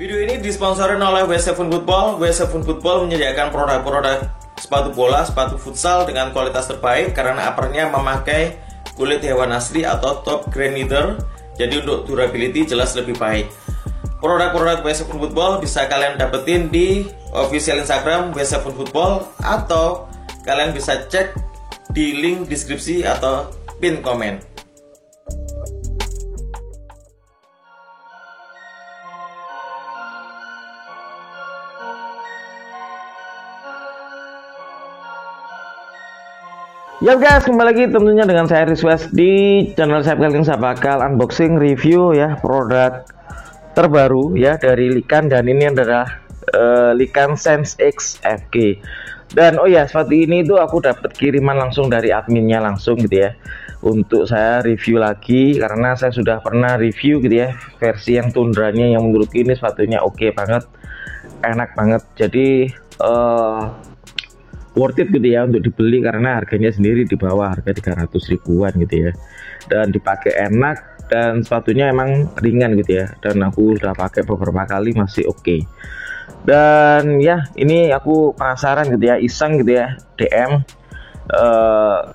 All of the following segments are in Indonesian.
Video ini disponsori oleh W7 Football. W7 Football menyediakan produk-produk sepatu bola, sepatu futsal dengan kualitas terbaik karena uppernya memakai kulit hewan asli atau top grade leather. Jadi untuk durability jelas lebih baik. Produk-produk W7 Football bisa kalian dapetin di official Instagram W7 Football atau kalian bisa cek di link deskripsi atau pin komen. Ya guys, kembali lagi tentunya dengan saya Rizwas di channel saya. Kali ini saya bakal unboxing review ya produk terbaru ya dari Likan, dan ini adalah Likan Sense X FG. Dan oh ya, sepatu ini tuh aku dapat kiriman langsung dari adminnya langsung gitu ya, untuk saya review lagi karena saya sudah pernah review gitu ya versi yang tundranya, yang menurutku ini sepatunya oke banget, enak banget. Jadi worth it gitu ya untuk dibeli karena harganya sendiri di bawah harga 300 ribuan gitu ya, dan dipakai enak dan sepatunya emang ringan gitu ya, dan aku udah pakai beberapa kali masih oke. Dan ya ini aku penasaran gitu ya, iseng gitu ya DM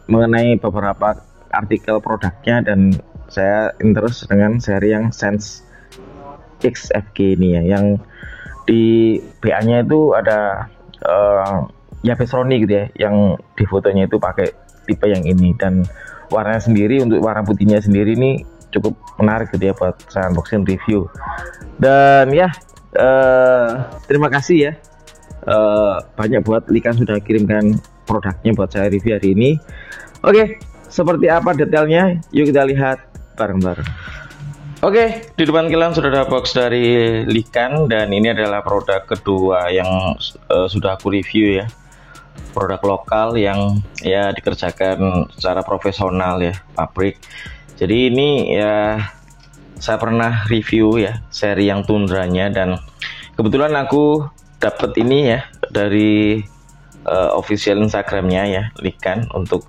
mengenai beberapa artikel produknya, dan saya interest dengan seri yang Sense X FG ini ya, yang di BA nya itu ada ya Pesroni gitu ya, yang di fotonya itu pakai tipe yang ini, dan warnanya sendiri, untuk warna putihnya sendiri ini cukup menarik gitu ya buat saya unboxing review. Dan ya terima kasih ya banyak buat Likan sudah kirimkan produknya buat saya review hari ini. Oke, seperti apa detailnya yuk kita lihat bareng-bareng. Oke, di depan kalian sudah ada box dari Likan, dan ini adalah produk kedua yang sudah aku review ya, produk lokal yang ya dikerjakan secara profesional ya, pabrik. Jadi ini ya saya pernah review ya seri yang tundranya, dan kebetulan aku dapat ini ya dari official Instagramnya ya Likan, untuk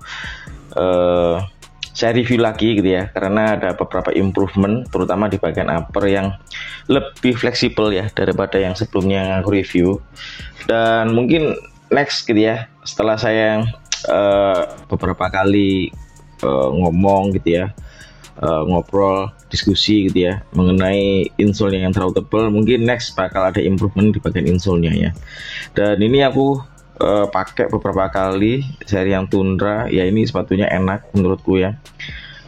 saya review lagi gitu ya, karena ada beberapa improvement terutama di bagian upper yang lebih fleksibel ya daripada yang sebelumnya yang aku review. Dan mungkin next gitu ya, setelah saya beberapa kali ngomong gitu ya, ngobrol diskusi gitu ya mengenai insole yang terlalu tebal, mungkin next bakal ada improvement di bagian insole-nya ya. Dan ini aku pakai beberapa kali seri yang Tundra ya, ini sepatunya enak menurutku ya,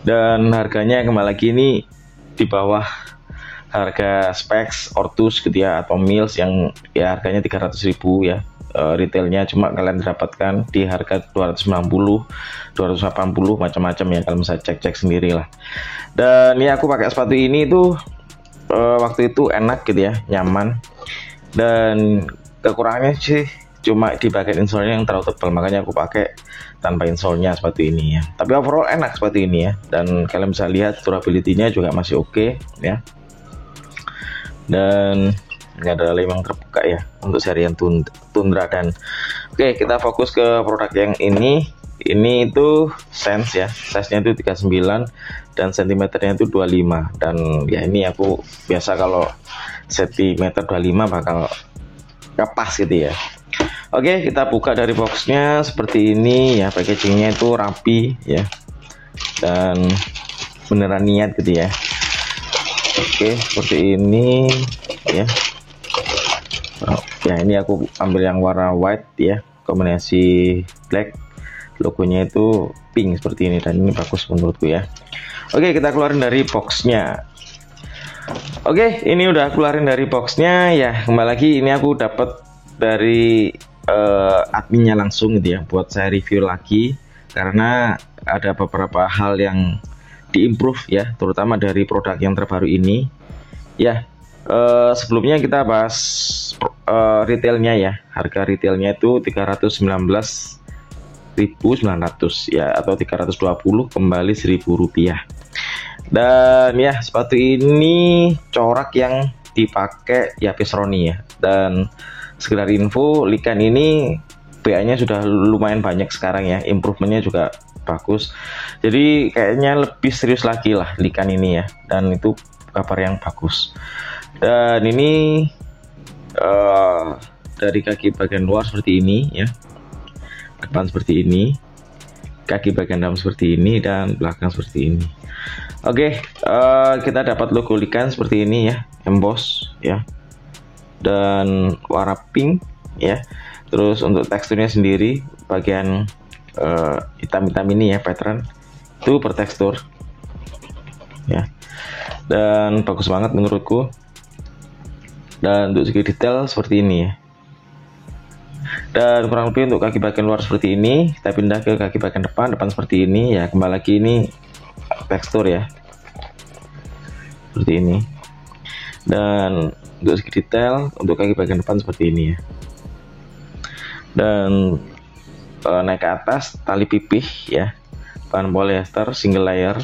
dan harganya kembali lagi ini di bawah harga specs Ortus gitu ya, atau Mills yang ya harganya 300.000 ya. Retailnya cuma kalian dapatkan di harga 290, 280 macam-macam ya, kalian bisa cek-cek sendiri lah. Dan ya aku pakai sepatu ini tuh waktu itu enak gitu ya, nyaman, dan kekurangannya sih cuma di bagian insole-nya yang terlalu tebal, makanya aku pakai tanpa insole-nya sepatu ini ya. Tapi overall enak sepatu ini ya, dan kalian bisa lihat durability-nya juga masih oke ya. Dan ini adalah lem yang terbuka ya untuk seri yang Tundra. Dan oke, kita fokus ke produk yang ini itu Sense ya, size-nya itu 39 dan sentimeternya itu 25, dan ya ini aku biasa kalau sentimeter 25 bakal pas gitu ya. Oke, kita buka dari boxnya seperti ini ya, packagingnya itu rapi ya, dan beneran niat gitu ya. Oke, seperti ini ya. Ya ini aku ambil yang warna white ya, kombinasi black, logonya itu pink seperti ini, dan ini bagus menurutku ya. Oke, kita keluarin dari boxnya. Oke, ini udah keluarin dari boxnya ya. Kembali lagi, ini aku dapat dari adminnya langsung gitu ya, buat saya review lagi karena ada beberapa hal yang diimprove ya, terutama dari produk yang terbaru ini ya. Sebelumnya kita bahas retailnya ya, harga retailnya itu 319.900 ya, atau 320 kembali 1.000 rupiah. Dan ya sepatu ini corak yang dipakai ya Pesroni ya. Dan sekedar info, Likan ini BA nya sudah lumayan banyak sekarang ya, improvementnya juga bagus, jadi kayaknya lebih serius lagi lah Likan ini ya, dan itu kabar yang bagus. Dan ini dari kaki bagian luar seperti ini ya, depan seperti ini, kaki bagian dalam seperti ini, dan belakang seperti ini. Oke, kita dapat logo Lycan seperti ini ya, emboss ya, dan warna pink ya. Terus untuk teksturnya sendiri bagian hitam-hitam ini ya, pattern itu bertekstur ya, dan bagus banget menurutku. Dan untuk segi detail seperti ini ya. Dan kurang lebih untuk kaki bagian luar seperti ini. Kita pindah ke kaki bagian depan seperti ini ya. Kembali lagi ini tekstur ya, seperti ini. Dan untuk segi detail untuk kaki bagian depan seperti ini ya. Dan naik ke atas tali pipih ya, bahan polyester single layer.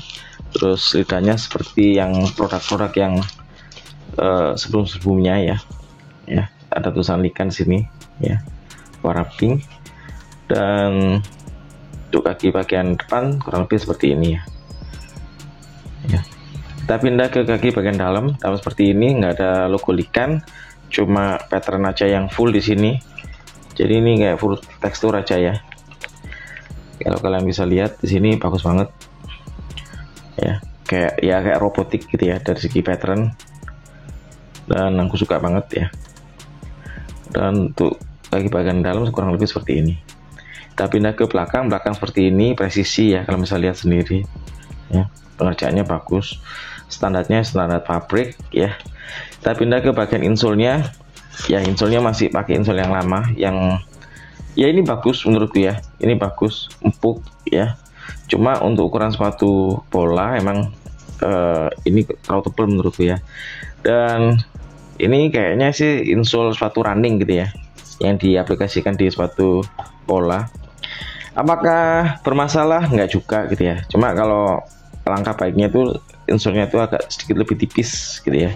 Terus lidahnya seperti yang produk-produk yang sebelum-sebelumnya ya. Ya, ada tulisan Lycan sini ya, warna pink. Dan untuk kaki bagian depan kurang lebih seperti ini ya. Ya. Kita pindah ke kaki bagian dalam seperti ini, nggak ada logo Lycan, cuma pattern aja yang full di sini. Jadi ini kayak full tekstur aja ya. Kalau kalian bisa lihat di sini bagus banget. Ya, kayak robotik gitu ya dari segi pattern. Dan aku suka banget ya. Dan untuk kaki bagian dalam kurang lebih seperti ini. Kita pindah ke belakang seperti ini, presisi ya, kalau bisa lihat sendiri ya, pengerjaannya bagus, standarnya standar pabrik ya. Kita pindah ke bagian insole-nya ya, insole-nya masih pakai insole yang lama, yang ya ini bagus menurutku ya, ini bagus, empuk ya. Cuma untuk ukuran sepatu bola emang ini terlalu tebal menurutku ya. Dan ini kayaknya sih insole sepatu running gitu ya, yang diaplikasikan di sepatu bola. Apakah bermasalah? Nggak juga gitu ya. Cuma kalau langkah baiknya tuh insole-nya tuh agak sedikit lebih tipis gitu ya,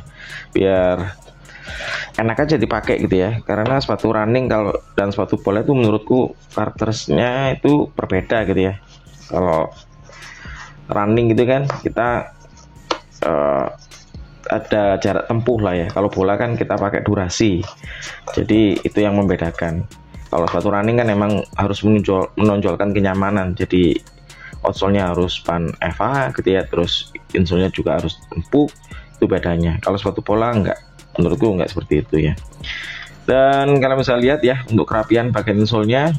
biar enak aja dipakai gitu ya. Karena sepatu running kalau dan sepatu bola itu menurutku karakternya itu berbeda gitu ya. Kalau running gitu kan kita ada jarak tempuh lah ya. Kalau bola kan kita pakai durasi. Jadi itu yang membedakan. Kalau sepatu running kan emang harus menonjolkan kenyamanan. Jadi outsole-nya harus ban EVA gitu ya. Terus insole-nya juga harus empuk. Itu bedanya. Kalau sepatu bola enggak. Menurutku enggak seperti itu ya. Dan kalau bisa lihat ya, untuk kerapian bagian insole-nya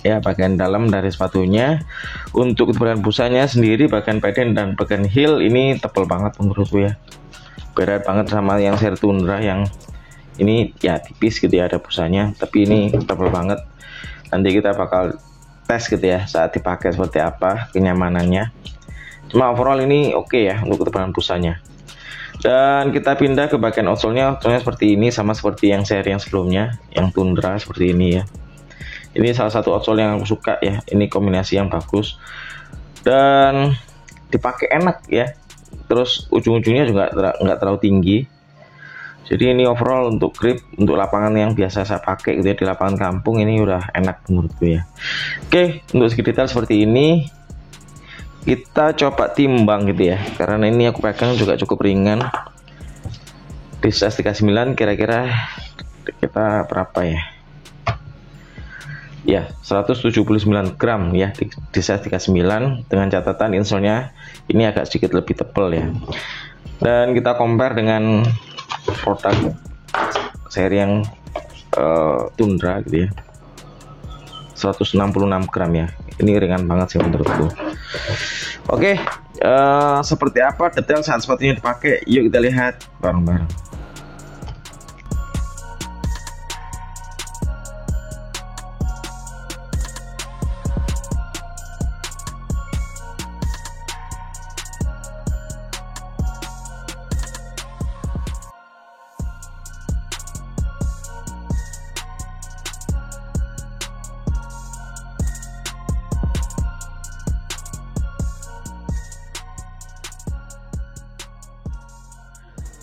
ya, bagian dalam dari sepatunya. Untuk ketebalan busanya sendiri bagian padding dan bagian heel ini tebal banget menurutku ya, beda banget sama yang seri Tundra yang ini ya tipis gitu ya, ada busanya, tapi ini tebal banget. Nanti kita bakal tes gitu ya saat dipakai seperti apa kenyamanannya. Cuma overall ini oke ya untuk ketebalan busanya. Dan kita pindah ke bagian outsole-nya seperti ini, sama seperti yang seri yang sebelumnya, yang Tundra seperti ini ya. Ini salah satu outsole yang aku suka ya. Ini kombinasi yang bagus dan dipakai enak ya. Terus ujung-ujungnya juga nggak terlalu tinggi. Jadi ini overall untuk grip untuk lapangan yang biasa saya pakai gitu ya, di lapangan kampung ini udah enak menurutku ya. Oke, untuk segi detail seperti ini. Kita coba timbang gitu ya. Karena ini aku pegang juga cukup ringan. Di size 39 kira-kira kita berapa ya? Ya, 179 gram ya di size 39, dengan catatan insole-nya ini agak sedikit lebih tebal ya. Dan kita compare dengan produk seri yang Tundra gitu ya, 166 gram ya. Ini ringan banget sih menurutku. Oke, seperti apa detail saat sepatunya dipakai? Yuk kita lihat bareng-bareng.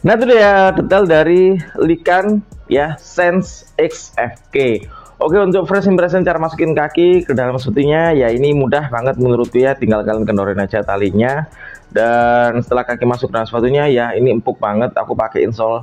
Nah itu dia detail dari Lycan ya, Sense X FK Oke, untuk first impression cara masukin kaki ke dalam sepatunya, ya ini mudah banget menurutku ya, tinggal kalian kendorin aja talinya. Dan setelah kaki masuk dalam sepatunya, ya ini empuk banget. Aku pakai insole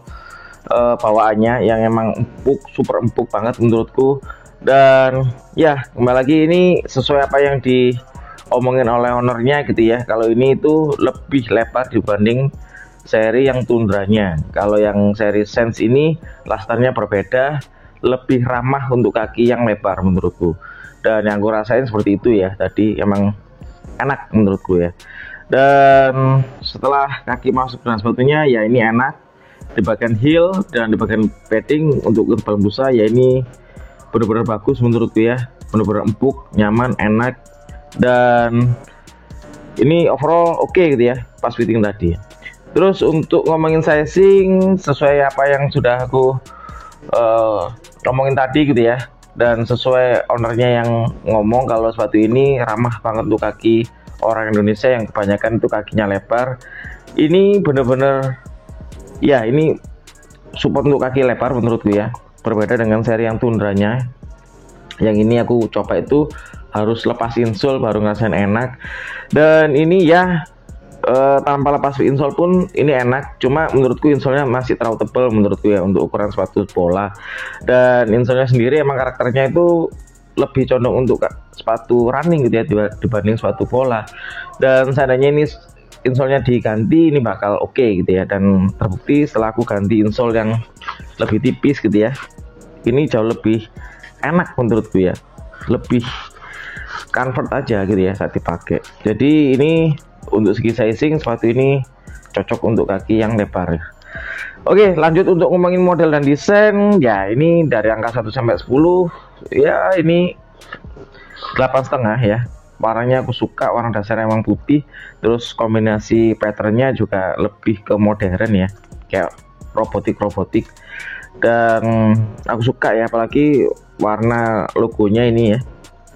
bawaannya yang emang empuk, super empuk banget menurutku. Dan ya kembali lagi, ini sesuai apa yang diomongin oleh ownernya gitu ya. Kalau ini itu lebih lebar dibanding seri yang Tundranya. Kalau yang seri Sense ini lasternya berbeda, lebih ramah untuk kaki yang lebar menurutku. Dan yang aku rasain seperti itu ya, tadi emang enak menurutku ya. Dan setelah kaki masuk dalam sepatunya, ya ini enak di bagian heel dan di bagian padding untuk terbang busa, ya ini benar-benar bagus menurutku ya, benar-benar empuk, nyaman, enak. Dan ini overall oke gitu ya, pas fitting tadi. Terus untuk ngomongin sizing, sesuai apa yang sudah aku ngomongin tadi gitu ya, dan sesuai ownernya yang ngomong kalau sepatu ini ramah banget untuk kaki orang Indonesia yang kebanyakan itu kakinya lebar. Ini bener-bener ya, ini support untuk kaki lebar menurutku ya, berbeda dengan seri yang Tundranya. Yang ini aku coba itu harus lepas insole baru ngerasain enak. Dan ini ya tanpa lepas insole pun ini enak, cuma menurutku insolenya masih terlalu tebal menurutku ya untuk ukuran sepatu bola. Dan insolenya sendiri emang karakternya itu lebih condong untuk sepatu running gitu ya dibanding sepatu bola. Dan seandainya ini insolenya diganti, ini bakal oke gitu ya. Dan terbukti setelah aku ganti insole yang lebih tipis gitu ya, ini jauh lebih enak menurutku ya, lebih comfort aja gitu ya saat dipakai. Jadi ini untuk segi sizing sepatu ini cocok untuk kaki yang lebar ya. Oke, lanjut untuk ngomongin model dan desain. Ya ini dari angka 1 sampai 10, ya ini 8,5 ya. Warnanya aku suka, warna dasarnya emang putih. Terus kombinasi patternnya juga lebih ke modern ya, kayak robotik. Dan aku suka ya, apalagi warna logonya ini ya,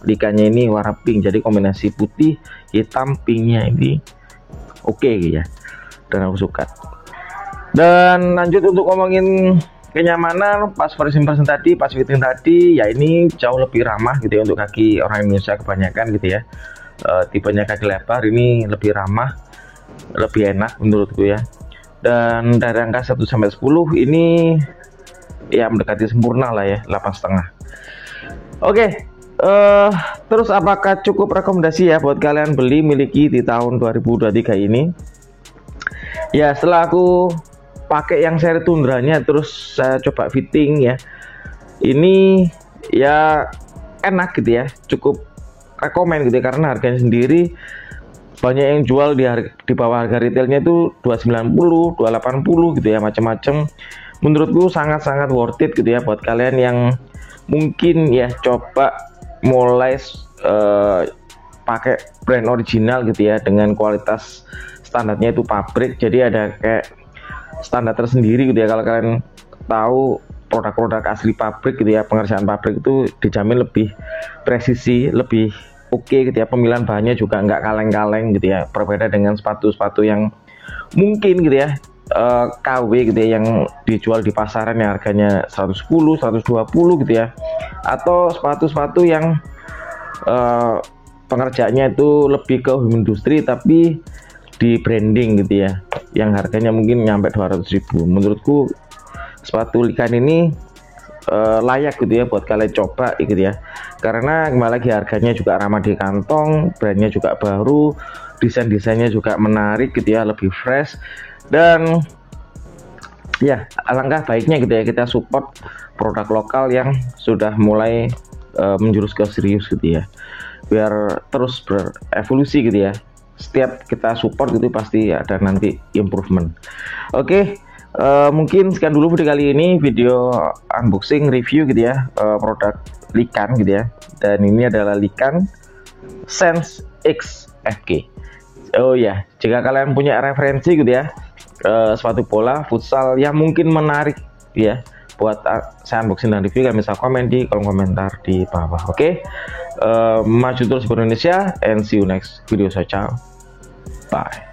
likanya ini warna pink, jadi kombinasi putih hitam pinknya ini oke ya, dan aku suka. Dan lanjut untuk ngomongin kenyamanan, pas first impression tadi, pas fitting tadi, ya ini jauh lebih ramah gitu ya untuk kaki orang Indonesia kebanyakan gitu ya. Tipenya kaki lebar ini lebih ramah, lebih enak menurutku ya. Dan dari angka 1 sampai 10 ini ya mendekati sempurna lah ya, 8,5. Oke. Terus apakah cukup rekomendasi ya buat kalian beli miliki di tahun 2023 ini? Ya setelah aku pakai yang seri Tundranya, terus saya coba fitting ya, ini ya enak gitu ya, cukup rekomen gitu ya, karena harganya sendiri banyak yang jual di bawah harga retailnya itu 290, 280 gitu ya, macam-macam. Menurutku sangat-sangat worth it gitu ya buat kalian yang mungkin ya coba mulai pakai brand original gitu ya, dengan kualitas standarnya itu pabrik. Jadi ada kayak standar tersendiri gitu ya. Kalau kalian tahu produk-produk asli pabrik gitu ya, pengerjaan pabrik itu dijamin lebih presisi, lebih oke gitu ya. Pemilihan bahannya juga nggak kaleng-kaleng gitu ya, berbeda dengan sepatu-sepatu yang mungkin gitu ya KW gitu ya, yang dijual di pasaran yang harganya 110, 120 gitu ya, atau sepatu-sepatu yang pengerjaannya itu lebih ke home industry tapi di branding gitu ya, yang harganya mungkin nyampe 200.000. Menurutku sepatu Likan ini layak gitu ya buat kalian coba gitu ya, karena kembali lagi harganya juga ramah di kantong, brandnya juga baru, desain-desainnya juga menarik gitu ya, lebih fresh. Dan ya alangkah baiknya gitu ya kita support produk lokal yang sudah mulai menjurus ke serius gitu ya, biar terus berevolusi gitu ya. Setiap kita support gitu pasti ada nanti improvement. Oke, mungkin sekian dulu video kali ini, video unboxing review gitu ya, produk Likan gitu ya. Dan ini adalah Likan Sense X FG. Oh ya, jika kalian punya referensi gitu ya, sepatu bola futsal yang mungkin menarik ya buat saya unboxing dan review, kalian bisa komen di kolom komentar di bawah. Oke, maju terus Indonesia, and see you next video. Ciao, bye.